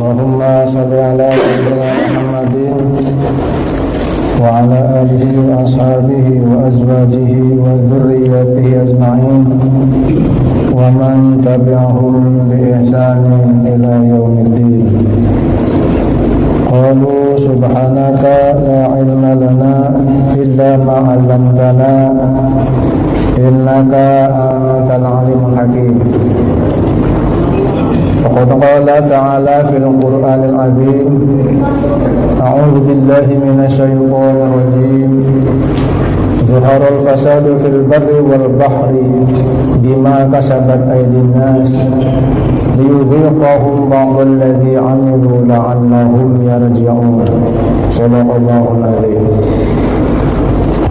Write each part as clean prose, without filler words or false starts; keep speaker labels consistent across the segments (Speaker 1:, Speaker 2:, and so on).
Speaker 1: Allahumma salli ala sayyidina Muhammadin wa ala alihi wa ashabihi wa azwajihi wa dhurriyyatihi ajma'in wa man tabi'ahum bi ihsanin ila yaumiddin. Qalu subhanaka la ilma lana illa ma 'allamtana innaka antal alimul hakim. Faqad qala ta'ala fil Qur'anil azim, a'udzu billahi minasy syaithanir rajim. Zaharal fasadu fil barri wal bahri bima kasabat aydin nas liyudhiqahum ba'dal ladzi 'amilu la'allahum yarji'un. Shallallahul azim.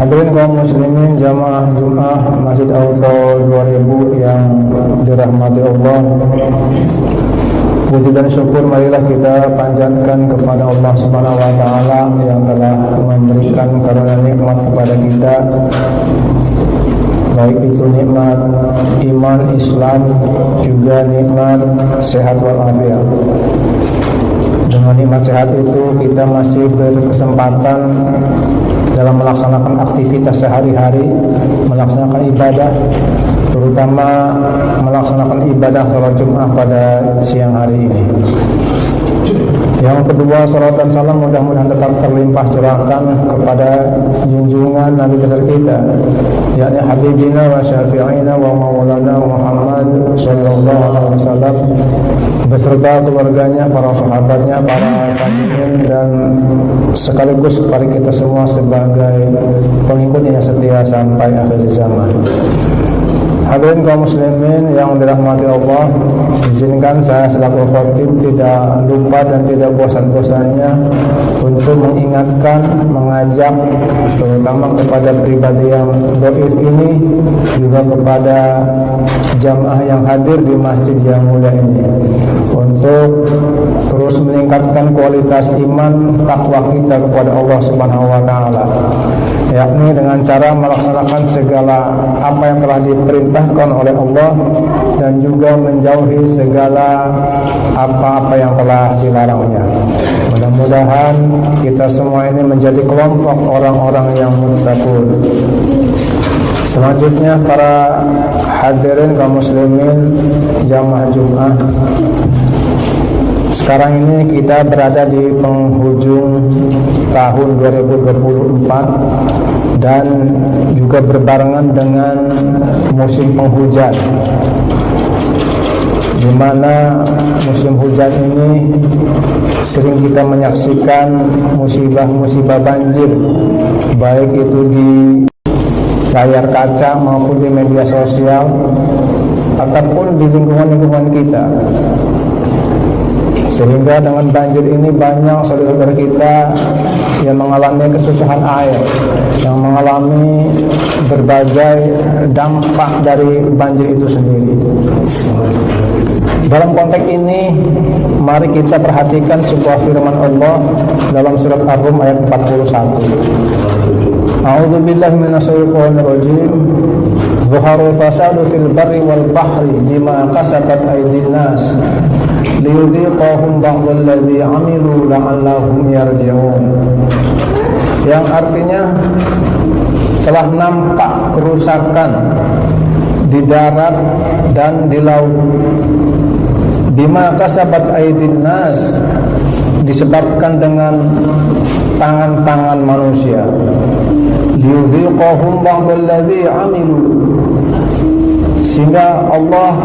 Speaker 1: Hadirin kaum muslimin jamaah Jumat Masjid Al-Faul 2000 yang dirahmati Allah. Puji dan syukur marilah kita panjatkan kepada Allah Subhanahu wa taala yang telah memberikan karunia nikmat kepada kita, baik itu nikmat iman Islam, juga nikmat sehat walafiat. Dengan nikmat sehat itu kita masih berkesempatan dalam melaksanakan aktivitas sehari-hari, melaksanakan ibadah, terutama melaksanakan ibadah salat Jumat pada siang hari ini. Yang kedua, salat dan salam mudah-mudahan tetap terlimpah curahkan kepada junjungan Nabi besar kita, yakni Habibina wa Syafi'ina wa Maulana Muhammad sallallahu alaihi wasallam, beserta keluarganya, para sahabatnya, para tabi'in, dan sekaligus kepada kita semua sebagai pengikutnya setia sampai akhir zaman. Hadirin kaum muslimin yang dirahmati Allah, izinkan saya selaku khatib tidak lupa dan tidak bosan-bosannya untuk mengingatkan, mengajak terutama kepada pribadi yang dhaif ini, juga kepada jamaah yang hadir di masjid yang mulia ini, untuk terus meningkatkan kualitas iman takwa kita kepada Allah Subhanahu wa taala, yakni dengan cara melaksanakan segala apa yang telah diperintahkan oleh Allah dan juga menjauhi segala apa-apa yang telah dilarangnya. Mudah-mudahan kita semua ini menjadi kelompok orang-orang yang muttaqun. Selanjutnya para hadirin kaum muslimin jamaah Jumat, sekarang ini kita berada di penghujung tahun 2024 dan juga berbarengan dengan musim penghujan, di mana musim hujan ini sering kita menyaksikan musibah-musibah banjir, baik itu di layar kaca maupun di media sosial ataupun di lingkungan-lingkungan kita. Sehingga dengan banjir ini banyak saudara-saudara kita yang mengalami kesusahan air, yang mengalami berbagai dampak dari banjir itu sendiri. Dalam konteks ini, mari kita perhatikan sebuah firman Allah dalam surat Ar-Rum ayat 41. A'udzu billahi minasyaitonir rajim. Zaharul fasadu fil barri wal bahri bima kasabat aydin nas liyudhiqahum ba'dal ladzi 'amilu la'allahum yarji'un. Yang artinya telah nampak kerusakan di darat dan di laut, bima kasabat aydin nas, disebabkan dengan tangan-tangan manusia. Liyudhiqahum ba'dal ladzi 'amilu, sehingga Allah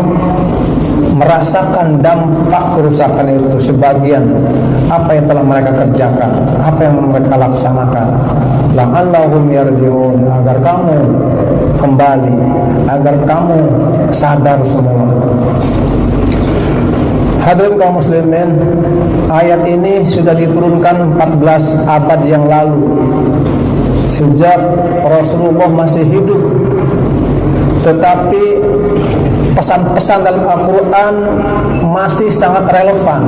Speaker 1: merasakan dampak kerusakan itu, sebagian apa yang telah mereka kerjakan, apa yang mereka laksanakan. La'allahum yarji'un, agar kamu kembali, agar kamu sadar semua. Hadirin kaum muslimin, ayat ini sudah diturunkan 14 abad yang lalu, sejak Rasulullah masih hidup. Tetapi pesan-pesan dalam Al-Quran masih sangat relevan.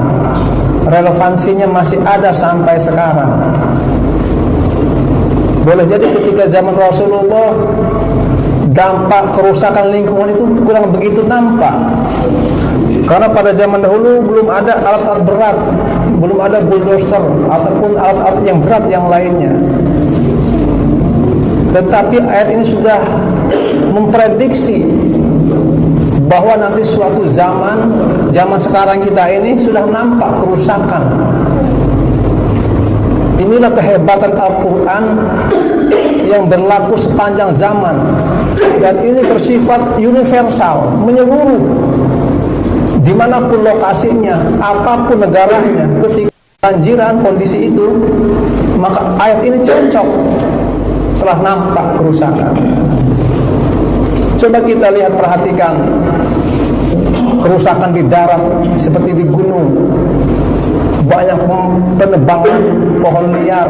Speaker 1: Relevansinya masih ada sampai sekarang. Boleh jadi ketika zaman Rasulullah dampak kerusakan lingkungan itu kurang begitu nampak. Karena pada zaman dahulu belum ada alat-alat berat, belum ada bulldozer ataupun alat-alat yang berat yang lainnya. Tetapi ayat ini sudah memprediksi bahwa nanti suatu zaman sekarang kita ini sudah nampak kerusakan. Inilah kehebatan Al-Quran yang berlaku sepanjang zaman, dan ini bersifat universal, menyeluruh dimanapun lokasinya, apapun negaranya. Ketika banjiran kondisi itu, maka ayat ini cocok. Telah nampak kerusakan. Coba kita lihat, perhatikan kerusakan di darat seperti di gunung. Banyak penebangan pohon liar,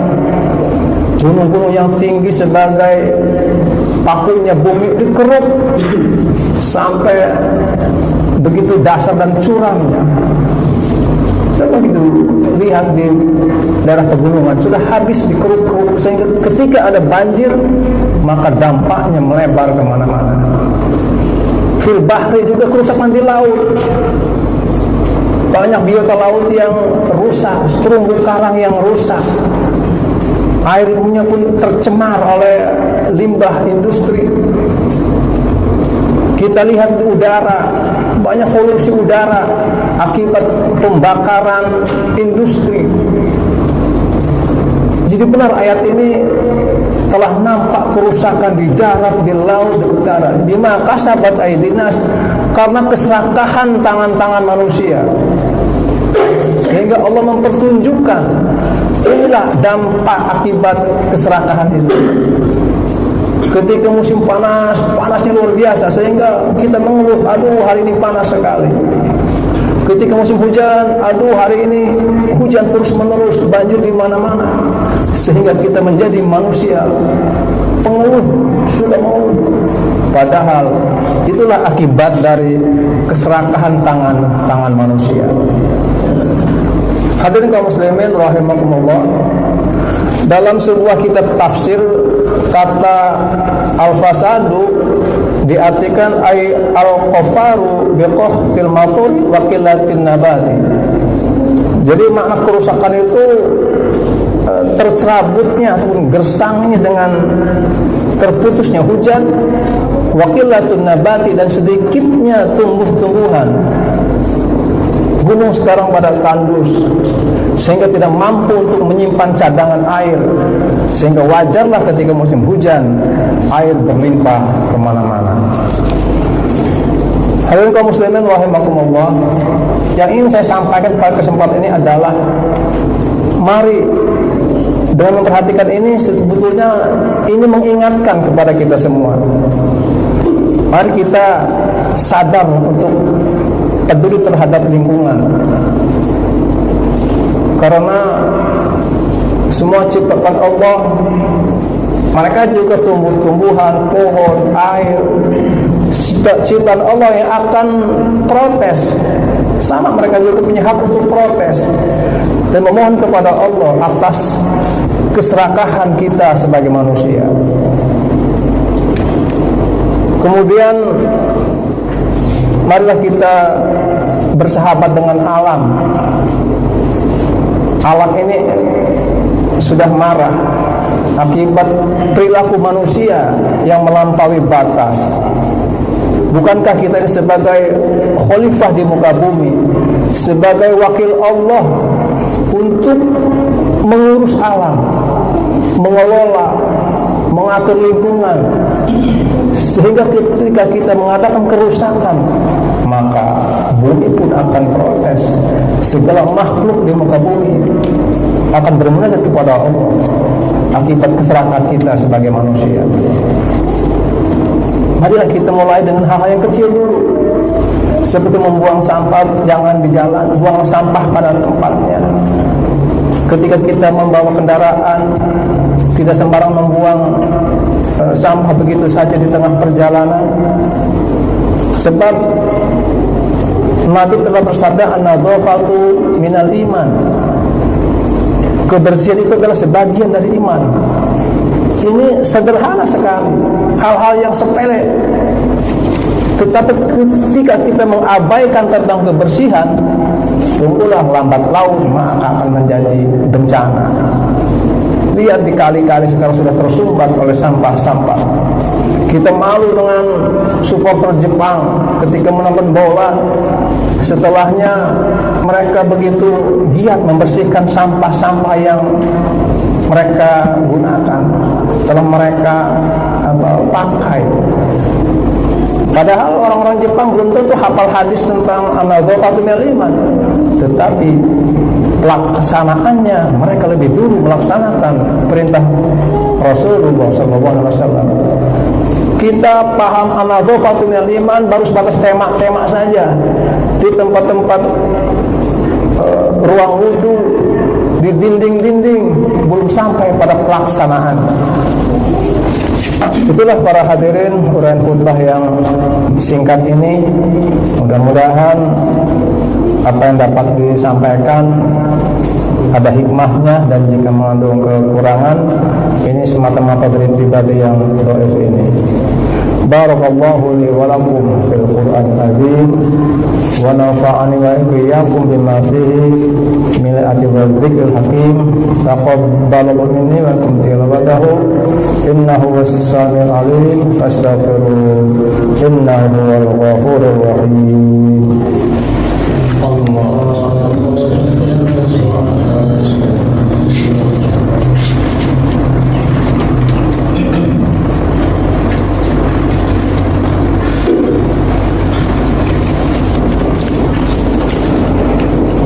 Speaker 1: gunung-gunung yang tinggi sebagai pakunya bumi dikeruk sampai begitu dasar dan curamnya. Coba kita lihat di daerah pegunungan, sudah habis dikeruk-keruk, sehingga ketika ada banjir maka dampaknya melebar kemana-mana. Fil bahri juga kerusakan di laut. Banyak biota laut yang rusak, terumbu karang yang rusak. Airnya pun tercemar oleh limbah industri. Kita lihat di udara, banyak polusi udara akibat pembakaran industri. Jadi benar ayat ini telah nampak kerusakan di darat, di laut, di utara. Bima kasabat aydinas, karena keserakahan tangan-tangan manusia. Sehingga Allah mempertunjukkan inilah dampak akibat keserakahan itu. Ketika musim panas, panasnya luar biasa, sehingga kita mengeluh, aduh hari ini panas sekali. Ketika musim hujan, aduh hari ini hujan terus menerus, banjir di mana-mana, sehingga kita menjadi manusia pengeluh, suka mengeluh. Padahal itulah akibat dari keserakahan tangan manusia. Hadirin kaum muslimin rahimakumullah, dalam sebuah kitab tafsir, kata al-fasadu diartikan ay al-qafaru biqahfil mafud wa qillatin nabati. Jadi makna kerusakan itu tercerabutnya ataupun gersangnya dengan terputusnya hujan, wa qillatun nabati, dan sedikitnya tumbuh-tumbuhan. Gunung sekarang pada tandus sehingga tidak mampu untuk menyimpan cadangan air, sehingga wajarlah ketika musim hujan air berlimpah kemana-mana. Hadirin kaum muslimin rahimakumullah, yang ingin saya sampaikan pada kesempatan ini adalah, mari dengan memperhatikan ini, sebetulnya ini mengingatkan kepada kita semua. Mari kita sadar untuk peduli terhadap lingkungan, karena semua ciptaan Allah, mereka juga tumbuh-tumbuhan, pohon, air, ciptaan Allah yang akan protes. Sama, mereka juga punya hak untuk protes dan memohon kepada Allah atas keserakahan kita sebagai manusia. Kemudian marilah kita bersahabat dengan alam. Alam ini sudah marah akibat perilaku manusia yang melampaui batas. Bukankah kita ini sebagai khalifah di muka bumi, sebagai wakil Allah untuk mengurus alam, mengelola, mengatur lingkungan, sehingga ketika kita mengadakan kerusakan, maka bumi pun akan protes. Segala makhluk di muka bumi akan bermunajat kepada Allah akibat keserakahan kita sebagai manusia. Marilah kita mulai dengan hal-hal yang kecil dulu, seperti membuang sampah jangan di jalan, buang sampah pada tempatnya. Ketika kita membawa kendaraan, tidak sembarang membuang sampah begitu saja di tengah perjalanan. Sebab Nabi telah bersabda, an-nadhafatu minal iman. Kebersihan itu adalah sebagian dari iman. ini sederhana sekali, hal-hal yang sepele. Tetapi ketika kita mengabaikan tentang kebersihan, tunggulah lambat laun maka akan menjadi bencana. Lihat di kali-kali sekarang sudah tersumbat oleh sampah-sampah. Kita malu dengan supporter Jepang ketika menonton bola. Setelahnya mereka begitu giat membersihkan sampah-sampah yang mereka gunakan, telah mereka pakai. Padahal orang-orang Jepang belum tentu hafal hadis tentang an-nadhafatu minal iman, tetapi pelaksanaannya mereka lebih dulu melaksanakan perintah Rasulullah SAW. Kita paham an-nadhafatu minal iman baru sebatas tema-tema saja di tempat-tempat ruang wudu, di dinding-dinding, belum sampai pada pelaksanaan. Itulah para hadirin uraian khutbah yang singkat ini. Mudah-mudahan apa yang dapat disampaikan ada hikmahnya, dan jika mengandung kekurangan ini semata-mata dari pribadi yang dhaif ini. Barakallahu li wa lakum fil Qur'an azim wa nafa'ani wa iyyakum bima fihi min al-ayati wal dzikril hakim. Taqabbalallahu minni wa minkum tilawatahu innahu was-sami'ul 'alim fastaghfiruhu innahu huwal ghafurur rahim.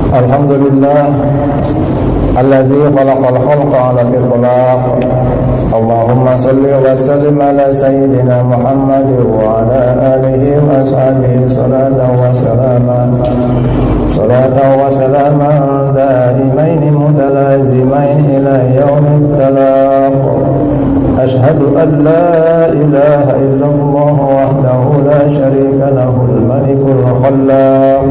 Speaker 1: Alhamdulillah alladzi khalaqal khalqa 'ala al-ikhlaq. Allahumma salli wa sallim ala sayyidina Muhammad wa ala alihi wa ashabihi salatan wa salaman daimain mutalazimain ila yaumit talaq. Ashhadu an la ilaha illallah wahdahu la syarika lahul malikul khallaq.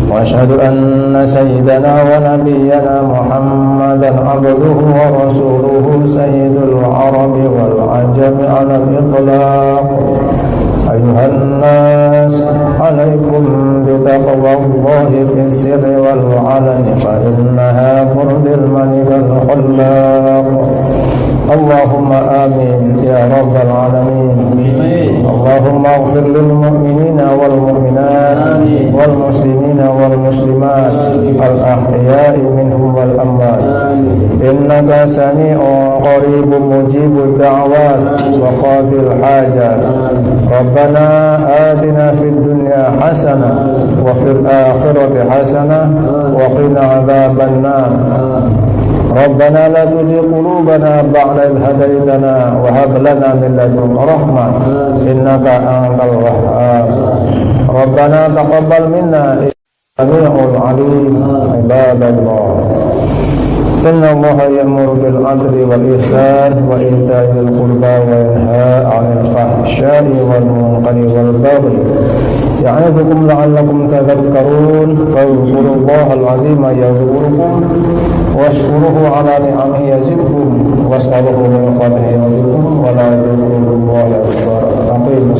Speaker 1: وأشهد أن سيدنا ونبينا محمدا عبده ورسوله سيد العرب والعجم على الإطلاق. أيها الناس عليكم بتقوى الله في السر والعلن فإنها فرد الملك الخلاق. اللهم آمين يا رب العالمين. اللهم اغفر للمؤمنين والمؤمنات والمسلمين والمسلمات الأحياء منهم والأموات إنك سميع قريب مجيب الدعوات وقاضي الحاجات. ربنا آتنا في الدنيا حسنة وفي الآخرة حسنة وقنا عذاب النار. ربنا لا تزغ قلوبنا بعد إذ هديتنا وهب لنا من لدنك رحمة إنك أنت الوهاب. ربنا تقبل منا السميع العليم. عباد الله إن الله يأمر بالعدل والإحسان وإيتاء ذي القربى وينهى عن الفحشاء والمنكر والبغي يعظكم لعلكم تذكرون. فاذكروا الله العظيم يذكركم واشكروه على نعمه يزدكم واسألوه من فضله يزدكم ولا تذكروا الله أكبر. أقيموا